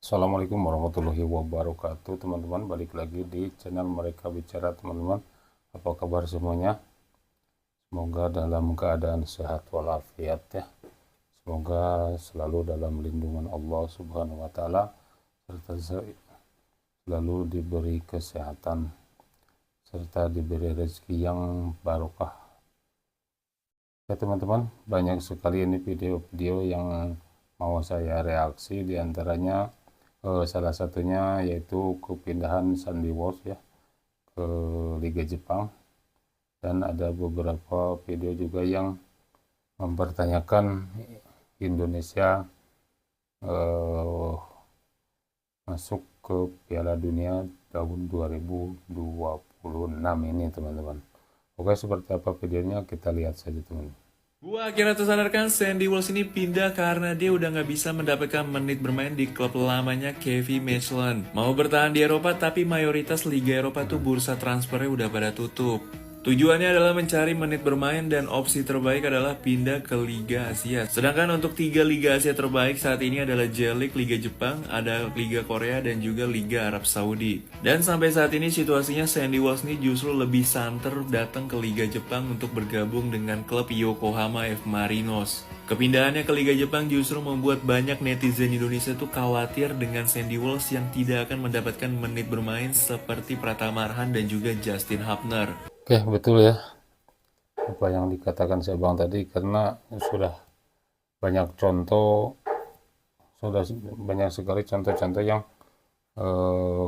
Assalamualaikum warahmatullahi wabarakatuh, teman-teman. Balik lagi di channel Mereka Bicara, teman-teman. Apa kabar semuanya? Semoga dalam keadaan sehat walafiat ya. Semoga selalu dalam lindungan Allah Subhanahu wa taala, serta selalu diberi kesehatan serta diberi rezeki yang barokah. Ya teman-teman, banyak sekali ini video-video yang mau saya reaksi, diantaranya salah satunya yaitu kepindahan Sandy Walsh ya ke Liga Jepang, dan ada beberapa video juga yang mempertanyakan Indonesia eh, masuk ke Piala Dunia tahun 2026 ini, teman-teman. Oke, seperti apa videonya, kita lihat saja, teman-teman. Gua akhirnya tersadarkan Sandy Walsh ini pindah karena dia udah nggak bisa mendapatkan menit bermain di klub lamanya KV Mechelen. Mau bertahan di Eropa tapi mayoritas Liga Eropa tuh bursa transfernya udah pada tutup. Tujuannya adalah mencari menit bermain dan opsi terbaik adalah pindah ke Liga Asia. Sedangkan untuk 3 Liga Asia terbaik saat ini adalah J-League, Liga Jepang, ada Liga Korea, dan juga Liga Arab Saudi. Dan sampai saat ini situasinya Sandy Walsh ini justru lebih santer datang ke Liga Jepang untuk bergabung dengan klub Yokohama F. Marinos. Kepindahannya ke Liga Jepang justru membuat banyak netizen Indonesia tuh khawatir dengan Sandy Walsh yang tidak akan mendapatkan menit bermain seperti Pratama Arhan dan juga Justin Hubner. Oke, betul ya apa yang dikatakan si abang tadi, karena sudah banyak contoh, sudah banyak sekali contoh-contoh yang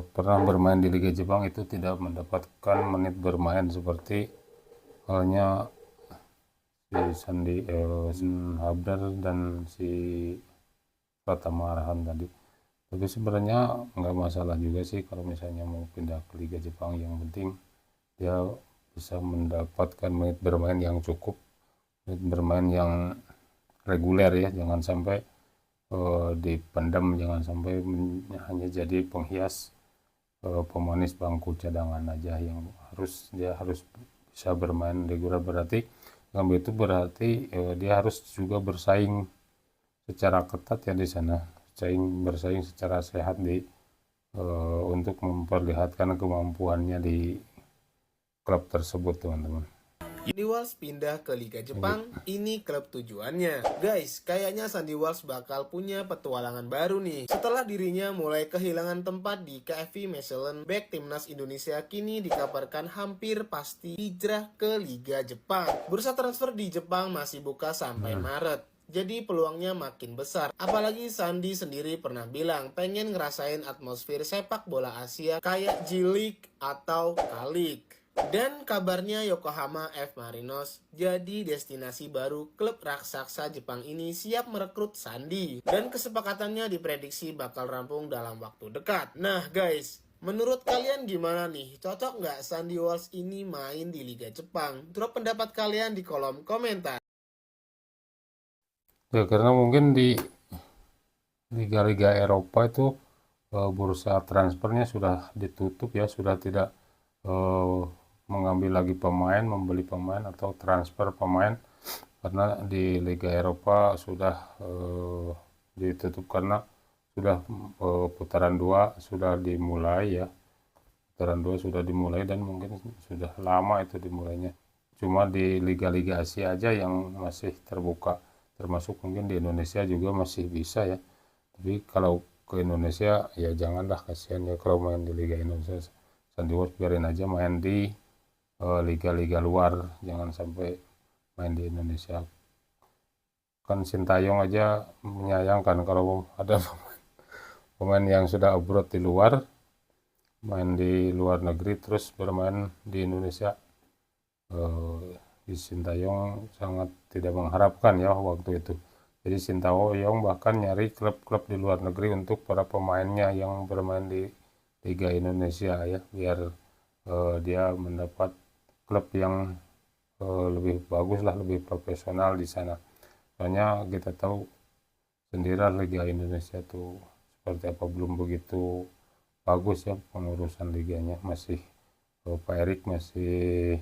pernah bermain di Liga Jepang itu tidak mendapatkan menit bermain, seperti halnya si Sandi Habdar dan si Pratama Arhan tadi. Tapi sebenarnya nggak masalah juga sih kalau misalnya mau pindah ke Liga Jepang, yang penting dia bisa mendapatkan menit bermain yang cukup, menit bermain yang reguler ya, jangan sampai dipendam, jangan sampai hanya jadi penghias, pemanis bangku cadangan aja, yang dia harus bisa bermain reguler. Berarti ngambil itu berarti dia harus juga bersaing secara ketat ya di sana, bersaing secara sehat untuk memperlihatkan kemampuannya di klub tersebut, teman-teman. Sandy Walsh pindah ke Liga Jepang, ini klub tujuannya. Guys, kayaknya Sandy Walsh bakal punya petualangan baru nih. Setelah dirinya mulai kehilangan tempat di KFV Mechelen, bek timnas Indonesia kini dikabarkan hampir pasti hijrah ke Liga Jepang. Bursa transfer di Jepang masih buka sampai Maret. Jadi peluangnya makin besar. Apalagi Sandy sendiri pernah bilang pengen ngerasain atmosfer sepak bola Asia kayak J-League atau K-League. Dan kabarnya Yokohama F. Marinos jadi destinasi baru klub raksasa Jepang ini siap merekrut Sandy. Dan kesepakatannya diprediksi bakal rampung dalam waktu dekat. Nah guys, menurut kalian gimana nih? Cocok nggak Sandy Walsh ini main di Liga Jepang? Drop pendapat kalian di kolom komentar. Ya, karena mungkin di liga-liga Eropa itu bursa transfernya sudah ditutup ya, sudah tidak eh, mengambil lagi pemain, membeli pemain atau transfer pemain, karena di Liga Eropa sudah ditutup, karena sudah putaran 2 sudah dimulai ya. Putaran 2 sudah dimulai dan mungkin sudah lama itu dimulainya. Cuma di liga-liga Asia aja yang masih terbuka, termasuk mungkin di Indonesia juga masih bisa ya. Tapi kalau ke Indonesia ya janganlah, kasihan ya kalau main di Liga Indonesia. Sandy Walsh biarin aja main di liga-liga luar, jangan sampai main di Indonesia. Kan Sintayong aja menyayangkan kalau ada pemain yang sudah abroad di luar, main di luar negeri terus bermain di Indonesia. Di Sintayong sangat tidak mengharapkan ya waktu itu. Jadi Sintayong bahkan nyari klub-klub di luar negeri untuk para pemainnya yang bermain di Liga Indonesia ya, biar dia mendapat klub yang lebih bagus lah, lebih profesional di sana. Soalnya kita tahu sendiri Liga Indonesia tuh seperti apa, belum begitu bagus ya pengurusan liganya. Masih Pak Erik masih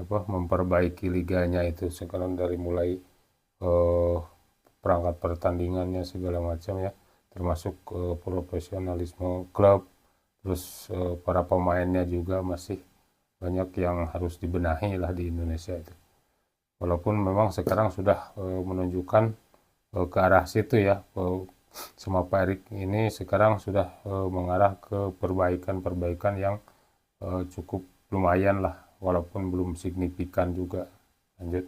memperbaiki liganya itu, sekarang dari mulai perangkat pertandingannya segala macam ya. termasuk profesionalisme klub, terus para pemainnya juga masih banyak yang harus dibenahi lah di Indonesia itu. Walaupun memang sekarang sudah menunjukkan ke arah situ ya, sama Pak Erik ini sekarang sudah mengarah ke perbaikan-perbaikan yang cukup lumayan lah, walaupun belum signifikan juga. Lanjut.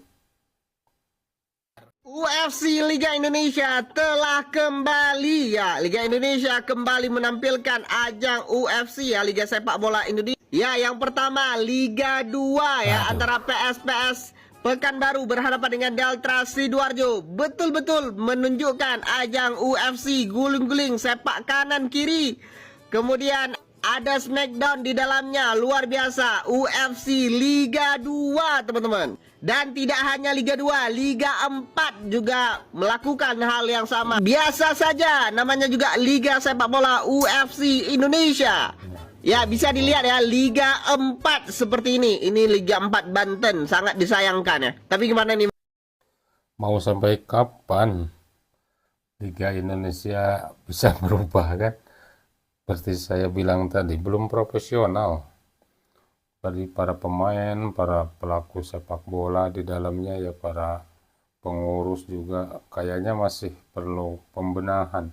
UFC Liga Indonesia telah kembali ya. Liga Indonesia kembali menampilkan ajang UFC ya, Liga Sepak Bola Indonesia. Ya, yang pertama Liga 2 ya, antara PSPS Pekanbaru berhadapan dengan Delta Sidoarjo. Betul-betul menunjukkan ajang UFC guling-guling sepak kanan kiri. Kemudian ada Smackdown di dalamnya, luar biasa. UFC Liga 2 teman-teman. Dan tidak hanya Liga 2, Liga 4 juga melakukan hal yang sama. Biasa saja, namanya juga Liga Sepak Bola UFC Indonesia. Ya, bisa dilihat ya, Liga 4 seperti ini. Ini Liga 4 Banten, sangat disayangkan ya. Tapi gimana nih? Mau sampai kapan Liga Indonesia bisa berubah kan? Seperti saya bilang tadi, belum profesional. Dari para pemain, para pelaku sepak bola di dalamnya ya, para pengurus juga kayaknya masih perlu pembenahan,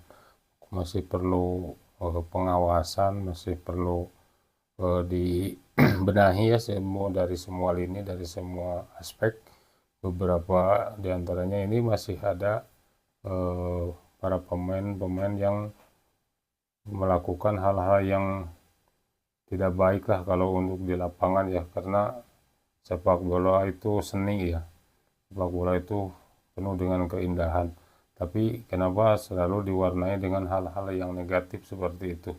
masih perlu pengawasan, masih perlu dibenahi ya, dari semua lini, dari semua aspek. Beberapa diantaranya ini masih ada para pemain-pemain yang melakukan hal-hal yang tidak baik lah kalau untuk di lapangan ya, karena sepak bola itu seni ya, sepak bola itu penuh dengan keindahan, tapi kenapa selalu diwarnai dengan hal-hal yang negatif seperti itu?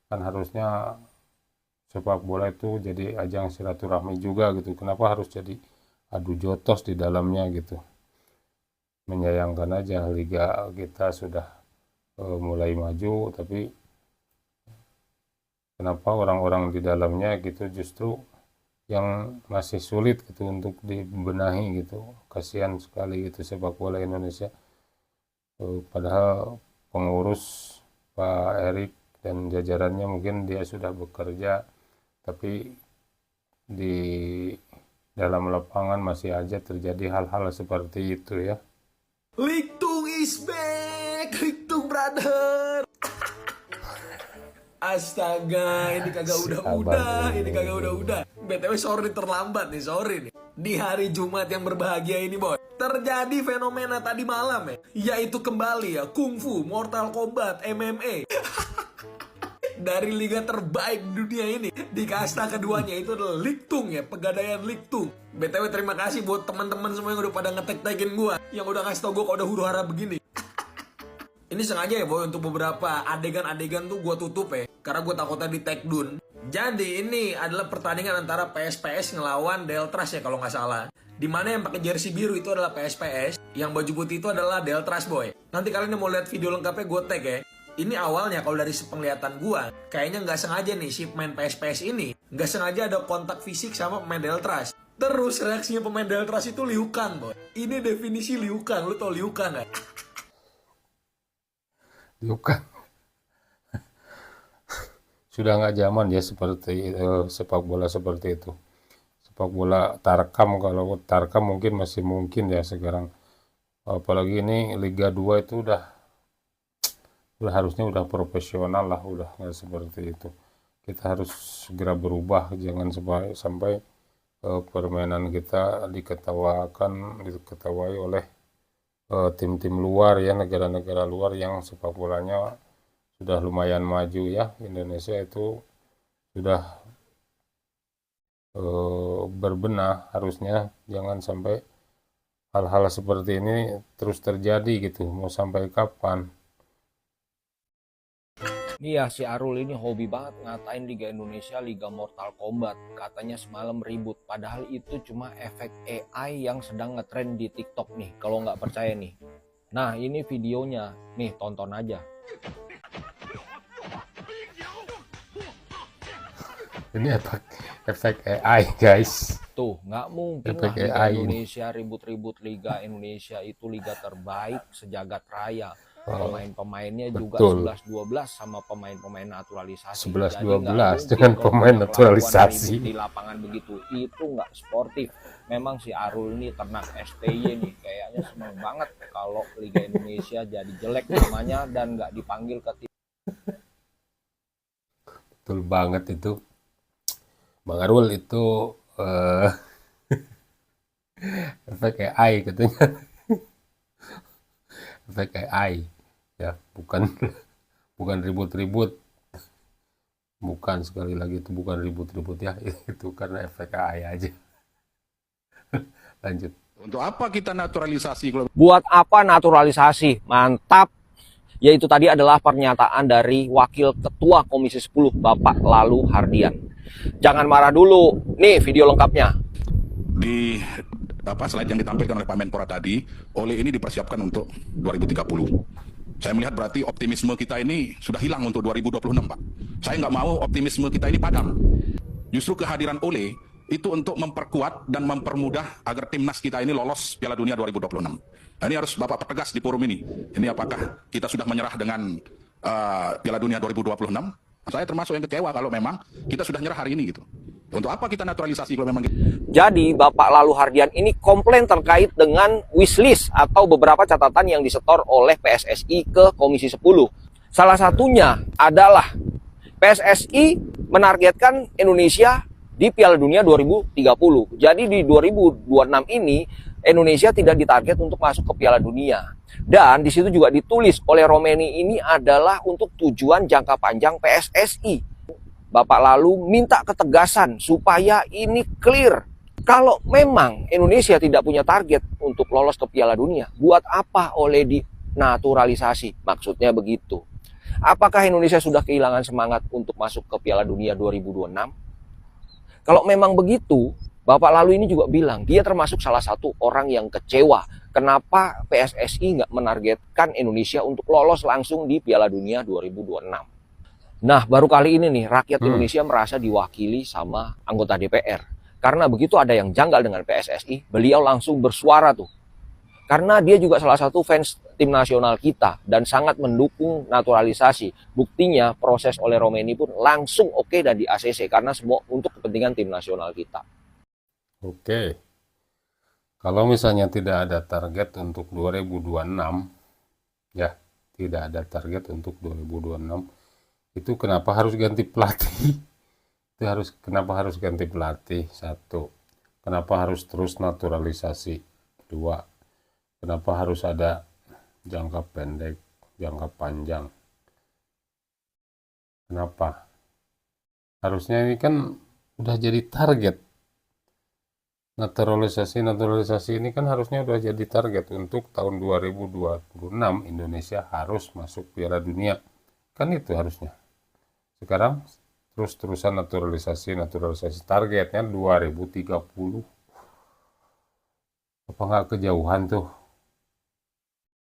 Kan harusnya sepak bola itu jadi ajang silaturahmi juga gitu, kenapa harus jadi adu jotos di dalamnya gitu? Menyayangkan aja, liga kita sudah mulai maju, tapi kenapa orang-orang di dalamnya gitu justru yang masih sulit gitu untuk dibenahi gitu. Kasihan sekali gitu sepak bola Indonesia. Padahal pengurus Pak Erik dan jajarannya mungkin dia sudah bekerja, tapi di dalam lapangan masih aja terjadi hal-hal seperti itu ya. Lichtung is back, Lichtung brother. Astaga, ini kagak udah-udah, ini kagak udah-udah. BTW sorry terlambat nih, sorry nih. Di hari Jumat yang berbahagia ini, boy, terjadi fenomena tadi malam ya, yaitu kembali ya Kungfu, Mortal Kombat, MMA. Dari liga terbaik dunia ini, di kasta keduanya itu adalah Lichtung ya, Pegadaian Lichtung. BTW terima kasih buat teman-teman semua yang udah pada ngetek-tekin gua, yang udah kasih tau gua kalau udah huru-hara begini. Ini sengaja ya boy, untuk beberapa adegan-adegan tuh gue tutup ya, karena gue takutnya di take down. Jadi ini adalah pertandingan antara PSPS ngelawan Deltras ya kalau nggak salah. Dimana yang pakai jersey biru itu adalah PSPS, yang baju putih itu adalah Deltras boy. Nanti kalian mau lihat video lengkapnya gue tag ya. Ini awalnya kalau dari penglihatan gue, kayaknya nggak sengaja nih si pemain PSPS ini nggak sengaja ada kontak fisik sama pemain Deltras. Terus reaksinya pemain Deltras itu Liu Kang boy. Ini definisi Liu Kang, lu tau Liu Kang nggak? Bukan. Sudah nggak zaman ya seperti sepak bola seperti itu. Sepak bola Tarkam, kalau Tarkam mungkin masih mungkin ya sekarang. Apalagi ini Liga 2 itu udah harusnya udah profesional lah, udah nggak seperti itu. Kita harus segera berubah, jangan sampai permainan kita diketawai oleh tim-tim luar ya, negara-negara luar yang sepak bolanya sudah lumayan maju ya. Indonesia itu sudah berbenah, harusnya jangan sampai hal-hal seperti ini terus terjadi gitu. Mau sampai kapan? Iya, si Arul ini hobi banget ngatain Liga Indonesia Liga Mortal Kombat. Katanya semalam ribut, padahal itu cuma efek AI yang sedang ngetrend di TikTok nih, kalau nggak percaya nih. Nah, ini videonya, nih tonton aja. Ini efek AI guys. Tuh, nggak mungkin Efek lah Liga AI ini. Indonesia ribut-ribut. Liga Indonesia itu liga terbaik sejagat raya. Pemain-pemainnya juga betul. 11-12 sama pemain-pemain naturalisasi. 11-12 dengan pemain naturalisasi. Di lapangan begitu, itu nggak sportif. Memang si Arul ini ternak STY nih, kayaknya seneng banget kalau Liga Indonesia jadi jelek namanya dan nggak dipanggil ke tim. Betul banget itu. Bang Arul itu efek AI katanya. Efek AI ya, bukan ribut-ribut, bukan, sekali lagi itu bukan ribut-ribut ya, itu karena efek AI aja. Lanjut. Untuk apa kita naturalisasi? Buat apa naturalisasi? Mantap. Yaitu tadi adalah pernyataan dari Wakil Ketua Komisi 10 Bapak Lalu Hardian. Jangan marah dulu, nih video lengkapnya. Di slide yang ditampilkan oleh Pak Menpora tadi, oleh ini dipersiapkan untuk 2030. Saya melihat berarti optimisme kita ini sudah hilang untuk 2026, Pak. Saya nggak mau optimisme kita ini padam. Justru kehadiran Ole itu untuk memperkuat dan mempermudah agar timnas kita ini lolos Piala Dunia 2026. Nah, ini harus Bapak pertegas di forum ini. Ini apakah kita sudah menyerah dengan Piala Dunia 2026? Saya termasuk yang kecewa kalau memang kita sudah nyerah hari ini gitu. Untuk apa kita naturalisasi kalau memang gitu? Jadi Bapak Lalu Hardian ini komplain terkait dengan wishlist atau beberapa catatan yang disetor oleh PSSI ke Komisi 10. Salah satunya adalah PSSI menargetkan Indonesia di Piala Dunia 2030. Jadi di 2026 ini Indonesia tidak ditarget untuk masuk ke Piala Dunia. Dan di situ juga ditulis oleh Romeni ini adalah untuk tujuan jangka panjang PSSI. Bapak Lalu minta ketegasan supaya ini clear. Kalau memang Indonesia tidak punya target untuk lolos ke Piala Dunia, buat apa oleh dinaturalisasi? Maksudnya begitu. Apakah Indonesia sudah kehilangan semangat untuk masuk ke Piala Dunia 2026? Kalau memang begitu, Bapak Lalu ini juga bilang dia termasuk salah satu orang yang kecewa. Kenapa PSSI nggak menargetkan Indonesia untuk lolos langsung di Piala Dunia 2026? Nah, baru kali ini nih rakyat Indonesia merasa diwakili sama anggota DPR. Karena begitu ada yang janggal dengan PSSI, beliau langsung bersuara tuh. Karena dia juga salah satu fans tim nasional kita dan sangat mendukung naturalisasi. Buktinya proses oleh Romeni pun langsung oke dan di ACC karena semua untuk kepentingan tim nasional kita. Oke. Kalau misalnya tidak ada target untuk 2026, ya, tidak ada target untuk 2026, itu kenapa harus ganti pelatih? Kenapa harus ganti pelatih? Satu, kenapa harus terus naturalisasi? Dua, kenapa harus ada jangka pendek, jangka panjang? Kenapa? Harusnya ini kan udah jadi target. Naturalisasi ini kan harusnya udah jadi target untuk tahun 2026 Indonesia harus masuk Piala Dunia. Kan itu harusnya. Sekarang terus-terusan naturalisasi targetnya 2030. Apa nggak kejauhan tuh?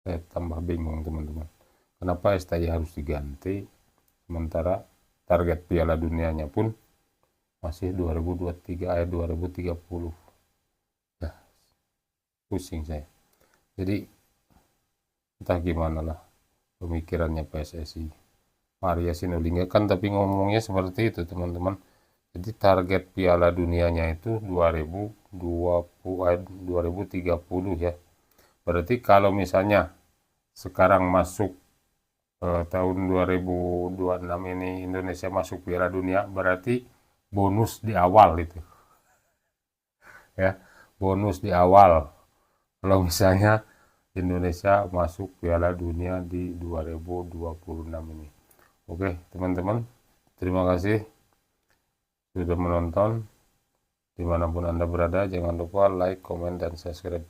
Saya tambah bingung teman-teman. Kenapa STY harus diganti sementara target Piala Dunianya pun masih 2030. Ya, pusing saya. Jadi entah gimana lah pemikirannya PSSI. Maria Sinulinga kan tapi ngomongnya seperti itu teman-teman. Jadi target Piala Dunianya itu 2030 ya. Berarti kalau misalnya sekarang masuk tahun 2026 ini Indonesia masuk Piala Dunia, berarti bonus di awal itu. Ya, bonus di awal. Kalau misalnya Indonesia masuk Piala Dunia di 2026 ini. Oke teman-teman, terima kasih sudah menonton. Dimanapun Anda berada, jangan lupa like, komen, dan subscribe.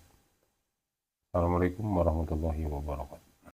Assalamualaikum warahmatullahi wabarakatuh.